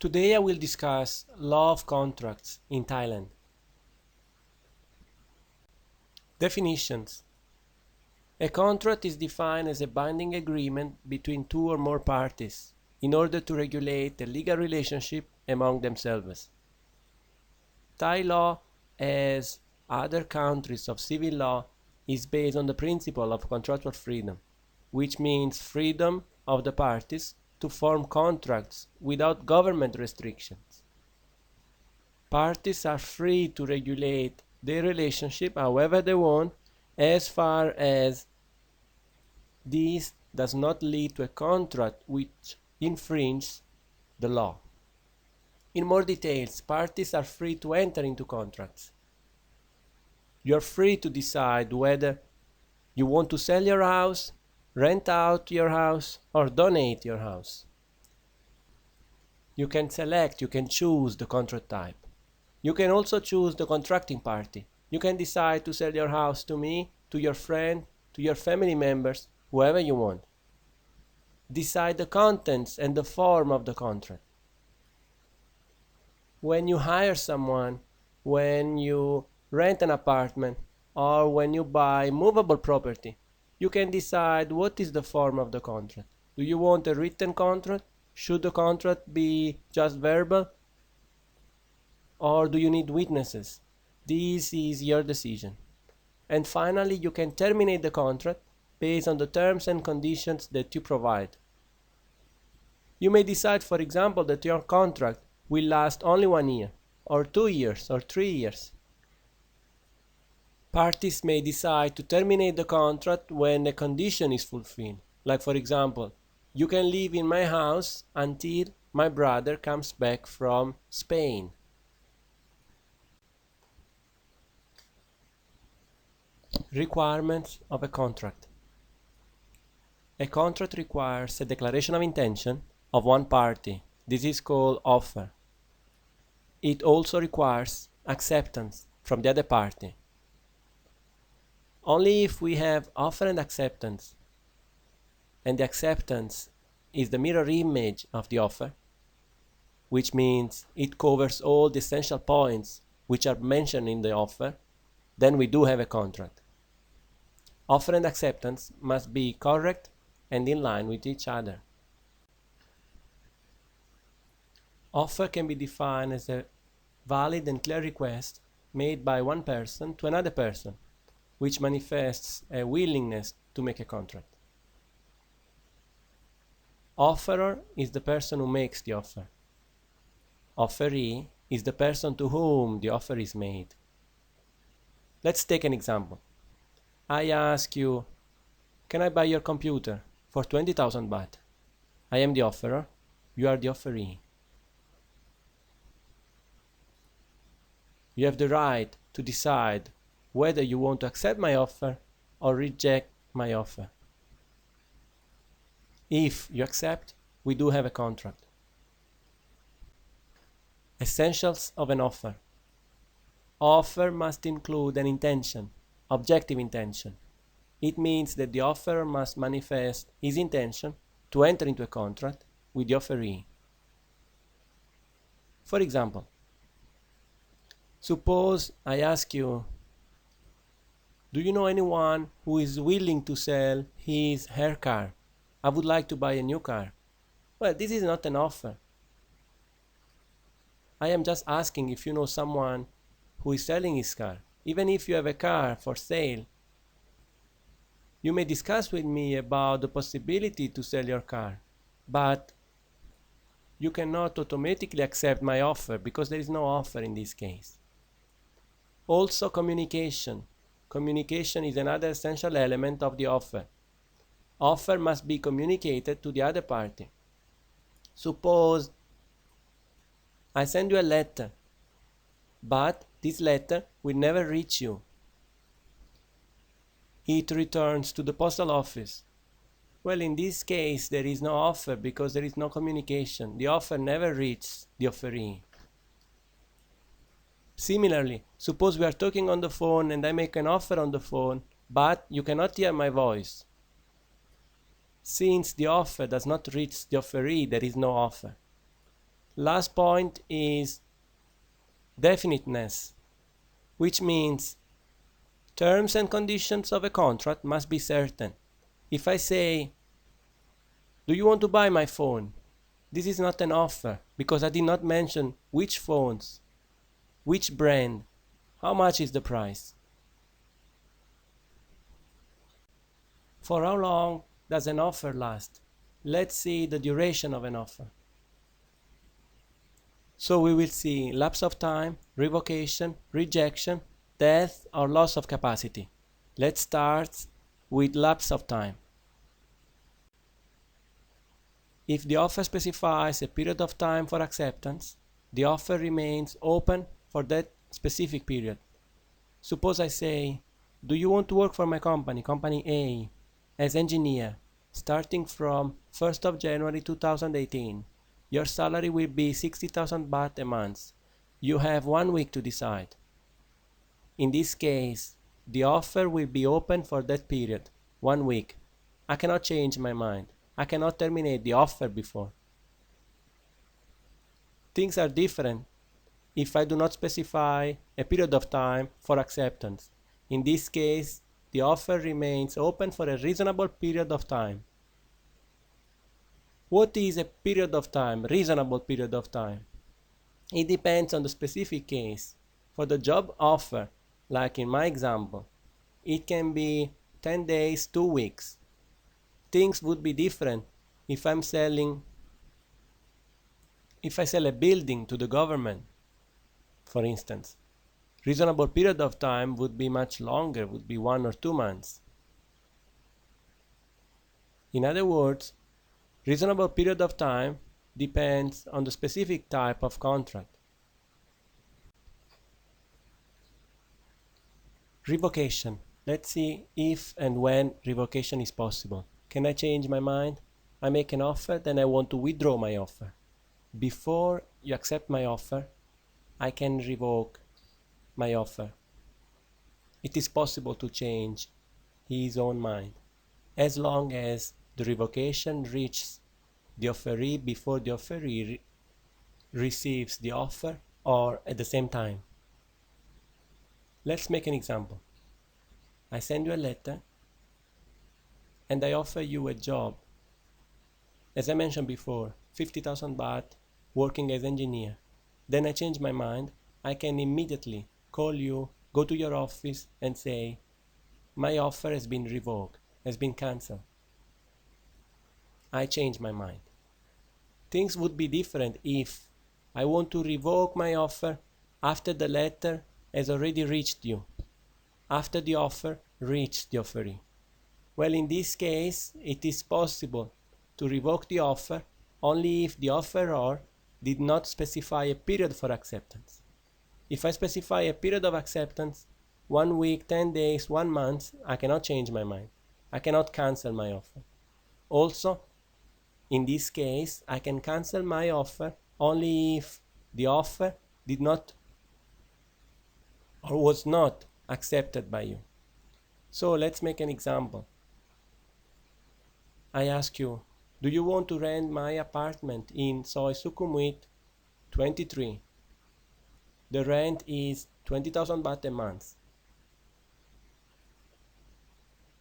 Today I will discuss law of contracts in Thailand. Definitions. A contract is defined as a binding agreement between two or more parties in order to regulate a legal relationship among themselves. Thai law, as other countries of civil law, is based on the principle of contractual freedom, which means freedom of the parties to form contracts without government restrictions. Parties are free to regulate their relationship however they want, as far as this does not lead to a contract which infringes the law. In more details, parties are free to enter into contracts. You are free to decide whether you want to sell your house, rent out your house, or donate your house. You can choose the contract type. You can also choose the contracting party. You can decide to sell your house to me, to your friend, to your family members, whoever you want. Decide the contents and the form of the contract. When you hire someone, when you rent an apartment, or when you buy movable property, you can decide what is the form of the contract. Do you want a written contract? Should the contract be just verbal? Or do you need witnesses? This is your decision. And finally, you can terminate the contract based on the terms and conditions that you provide. You may decide, for example, that your contract will last only 1 year, or 2 years, or 3 years. Parties may decide to terminate the contract when a condition is fulfilled. Like, for example, you can live in my house until my brother comes back from Spain. Requirements of a contract. A contract requires a declaration of intention of one party. This is called offer. It also requires acceptance from the other party. Only if we have offer and acceptance, and the acceptance is the mirror image of the offer, which means it covers all the essential points which are mentioned in the offer, then we do have a contract. Offer and acceptance must be correct and in line with each other. Offer can be defined as a valid and clear request made by one person to another person, which manifests a willingness to make a contract. Offeror is the person who makes the offer. Offeree is the person to whom the offer is made. Let's take an example. I ask you, can I buy your computer for 20,000 baht? I am the offeror, you are the offeree. You have the right to decide whether you want to accept my offer or reject my offer. If you accept, we do have a contract. Essentials of an offer. Offer must include an intention, objective intention. It means that the offerer must manifest his intention to enter into a contract with the offeree. For example, suppose I ask you, do you know anyone who is willing to sell her car? I would like to buy a new car. Well, this is not an offer. I am just asking if you know someone who is selling his car. Even if you have a car for sale, you may discuss with me about the possibility to sell your car, but you cannot automatically accept my offer because there is no offer in this case. Also, communication. Communication is another essential element of the offer. Offer must be communicated to the other party. Suppose I send you a letter, but this letter will never reach you. It returns to the postal office. Well, in this case, there is no offer because there is no communication. The offer never reaches the offeree. Similarly, suppose we are talking on the phone and I make an offer on the phone, but you cannot hear my voice. Since the offer does not reach the offeree, there is no offer. Last point is definiteness, which means terms and conditions of a contract must be certain. If I say, do you want to buy my phone? This is not an offer because I did not mention which phones, which brand, how much is the price. For how long does an offer last? Let's see the duration of an offer. So we will see lapse of time, revocation, rejection, death or loss of capacity. Let's start with lapse of time. If the offer specifies a period of time for acceptance, the offer remains open for that specific period. Suppose I say, do you want to work for my company, company A, as engineer, starting from 1st of January 2018. Your salary will be 60,000 baht a month. You have 1 week to decide. In this case, the offer will be open for that period, 1 week. I cannot change my mind. I cannot terminate the offer before. Things are different if I do not specify a period of time for acceptance. In this case, the offer remains open for a reasonable period of time. What is a period of time, reasonable period of time? It depends on the specific case. For the job offer, like in my example, it can be 10 days, 2 weeks. Things would be different if I sell a building to the government, for instance. Reasonable period of time would be much longer, would be 1 or 2 months. In other words, reasonable period of time depends on the specific type of contract. Revocation. Let's see if and when revocation is possible. Can I change my mind? I make an offer, then I want to withdraw my offer. Before you accept my offer, I can revoke my offer. It is possible to change his own mind, as long as the revocation reaches the offeree before the offeree receives the offer or at the same time. Let's make an example. I send you a letter and I offer you a job. As I mentioned before, 50,000 baht working as engineer. Then I change my mind. I can immediately call you, go to your office and say, my offer has been revoked, has been cancelled. I change my mind. Things would be different if I want to revoke my offer after the letter has already reached you, after the offer reached the offeree. Well, in this case, it is possible to revoke the offer only if the offeror did not specify a period for acceptance. If I specify a period of acceptance, 1 week, 10 days, 1 month, I cannot change my mind. I cannot cancel my offer. Also, in this case, I can cancel my offer only if the offer did not or was not accepted by you. So let's make an example. I ask you, do you want to rent my apartment in Soy Sukhumvit 23? The rent is 20,000 baht a month.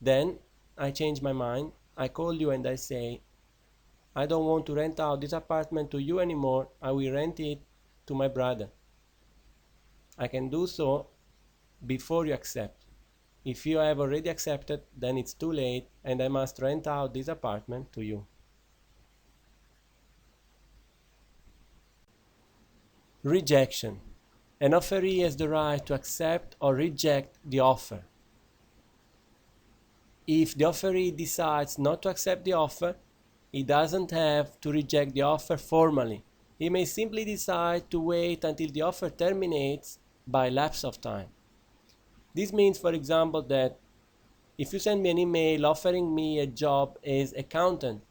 Then I change my mind. I call you and I say, I don't want to rent out this apartment to you anymore. I will rent it to my brother. I can do so before you accept. If you have already accepted, then it's too late and I must rent out this apartment to you. Rejection. An offeree has the right to accept or reject the offer. If the offeree decides not to accept the offer, he doesn't have to reject the offer formally. He may simply decide to wait until the offer terminates by lapse of time. This means, for example, that if you send me an email offering me a job as accountant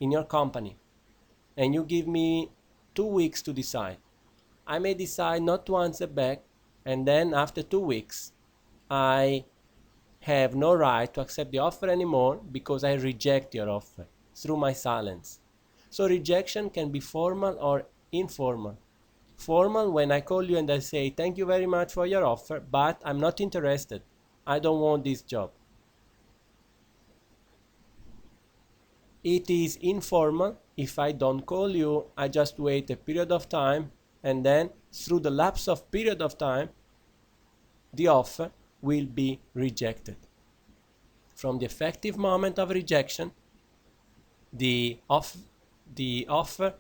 in your company and you give me 2 weeks to decide, I may decide not to answer back, and then after 2 weeks I have no right to accept the offer anymore because I reject your offer through my silence. So rejection can be formal or informal. Formal when I call you and I say, thank you very much for your offer, but I'm not interested. I don't want this job. It is informal if I don't call you, I just wait a period of time, and then through the lapse of period of time, the offer will be rejected. From the effective moment of rejection, the offer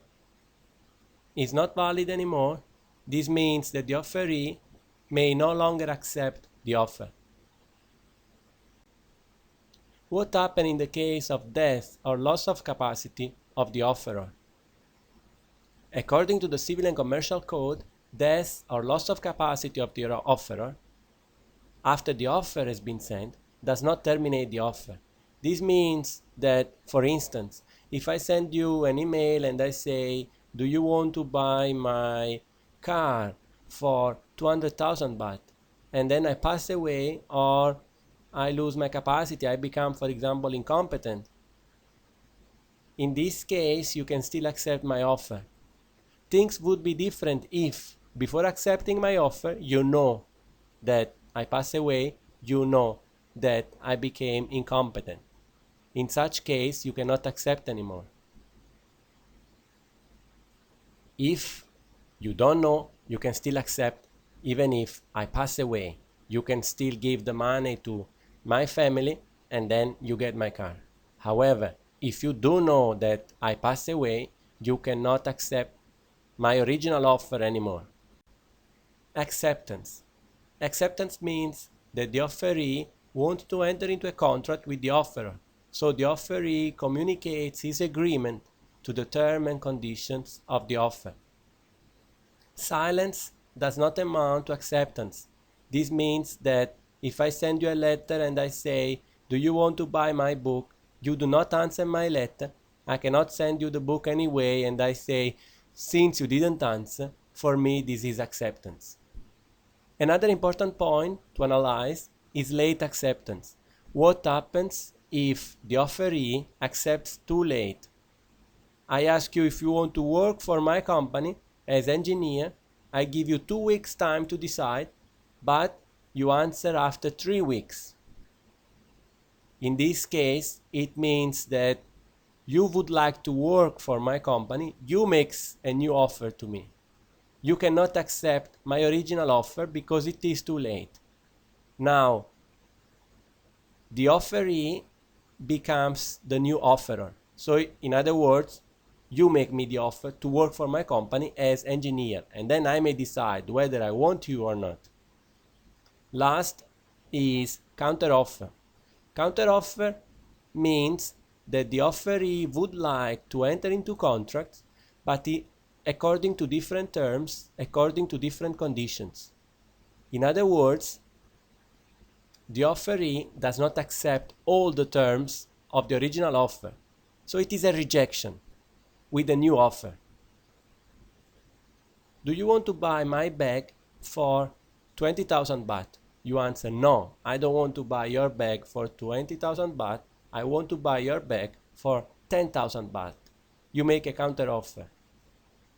is not valid anymore. This means that the offeree may no longer accept the offer. What happens in the case of death or loss of capacity of the offeror? According to the Civil and Commercial Code, death or loss of capacity of the offeror after the offer has been sent does not terminate the offer. This means that, for instance, if I send you an email and I say, do you want to buy my car for 200,000 baht? And then I pass away or I lose my capacity, I become, for example, incompetent. In this case, you can still accept my offer. Things would be different if, before accepting my offer, you know that I pass away, you know that I became incompetent. In such case, you cannot accept anymore. If you don't know, you can still accept even if I pass away. You can still give the money to my family and then you get my car. However, if you do know that I pass away, you cannot accept my original offer anymore. Acceptance. Acceptance means that the offeree wants to enter into a contract with the offerer. So the offeree communicates his agreement to the terms and conditions of the offer. Silence does not amount to acceptance. This means that if I send you a letter and I say, do you want to buy my book? You do not answer my letter. I cannot send you the book anyway, and I say, since you didn't answer, for me this is acceptance. Another important point to analyze is late acceptance. What happens if the offeree accepts too late? I ask you if you want to work for my company as engineer. I give you 2 weeks time to decide, but you answer after 3 weeks. In this case, it means that you would like to work for my company, you make a new offer to me. You cannot accept my original offer because it is too late. Now, the offeree becomes the new offerer. So, in other words, you make me the offer to work for my company as engineer, and then I may decide whether I want you or not. Last is counteroffer. Counteroffer means that the offeree would like to enter into contracts, but according to different terms, according to different conditions. In other words, the offeree does not accept all the terms of the original offer. So it is a rejection with a new offer. Do you want to buy my bag for 20,000 baht? You answer, no, I don't want to buy your bag for 20,000 baht. I want to buy your bag for 10,000 baht. You make a counter offer.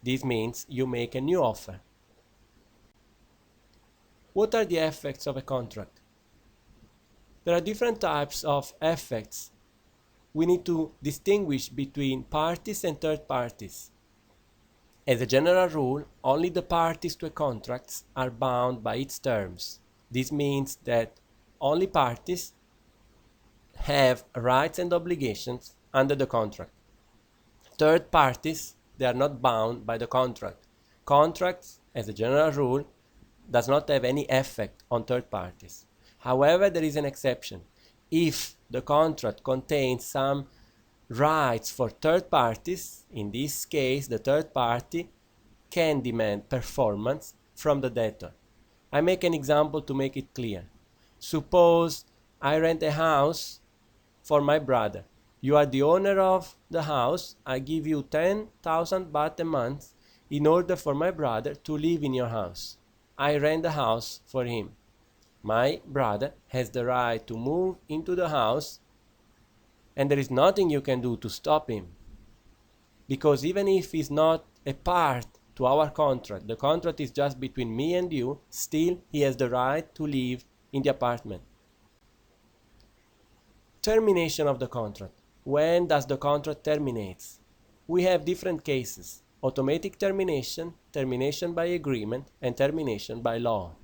This means you make a new offer. What are the effects of a contract? There are different types of effects. We need to distinguish between parties and third parties. As a general rule, only the parties to a contract are bound by its terms. This means that only parties have rights and obligations under the contract. Third parties, they are not bound by the contract. Contracts, as a general rule, does not have any effect on third parties. However, there is an exception. If the contract contains some rights for third parties, in this case, the third party can demand performance from the debtor. I make an example to make it clear. Suppose I rent a house for my brother. You are the owner of the house. I give you 10,000 baht a month in order for my brother to live in your house. I rent the house for him. My brother has the right to move into the house, and there is nothing you can do to stop him. Because even if he's not a part to our contract, the contract is just between me and you, still he has the right to live in the apartment. Termination of the contract. When does the contract terminate? We have different cases: automatic termination, termination by agreement, and termination by law.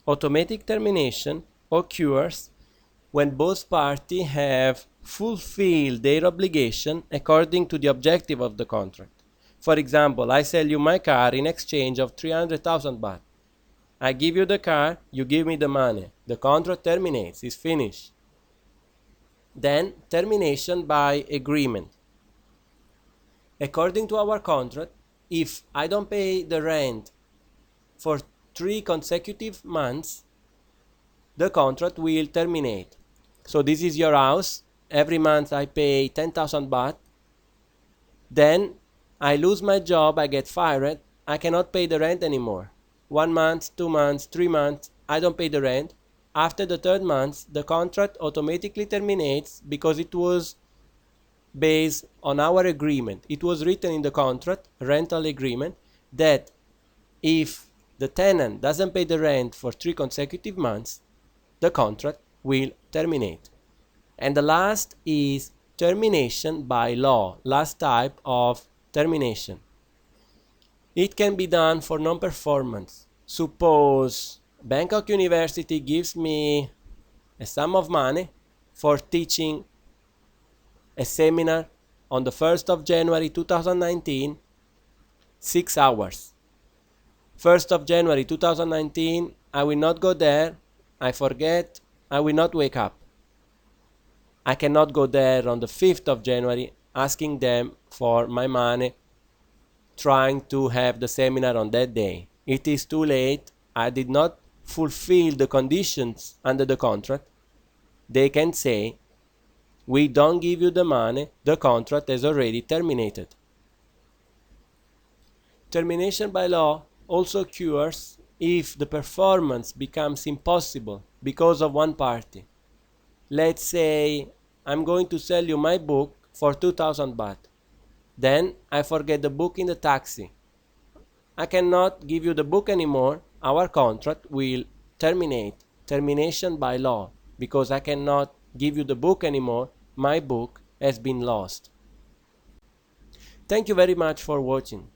Automatic termination occurs when both parties have fulfilled their obligation according to the objective of the contract. For example, I sell you my car in exchange of 300,000 baht. I give you the car, you give me the money. The contract terminates, it's finished. Then, termination by agreement. According to our contract, if I don't pay the rent for 3 consecutive months, the contract will terminate. So this is your house. Every month I pay 10,000 baht. Then I lose my job, I get fired, I cannot pay the rent anymore. 1 month, 2 months, 3 months, I don't pay the rent. After the 3rd month, the contract automatically terminates because it was based on our agreement. It was written in the contract, rental agreement, that if the tenant doesn't pay the rent for 3 consecutive months, the contract will terminate. And the last is termination by law, last type of termination. It can be done for non-performance. Suppose Bangkok University gives me a sum of money for teaching a seminar on the 1st of January 2019, 6 hours. 1st of January 2019, I will not go there, I forget, I will not wake up. I cannot go there on the 5th of January asking them for my money, trying to have the seminar on that day. It is too late, I did not fulfill the conditions under the contract. They can say, we don't give you the money, the contract has already terminated. Termination by law also occurs if the performance becomes impossible because of one party. Let's say I'm going to sell you my book for 2,000 baht. Then I forget the book in the taxi. I cannot give you the book anymore. Our contract will terminate. Termination by law. Because I cannot give you the book anymore. My book has been lost. Thank you very much for watching.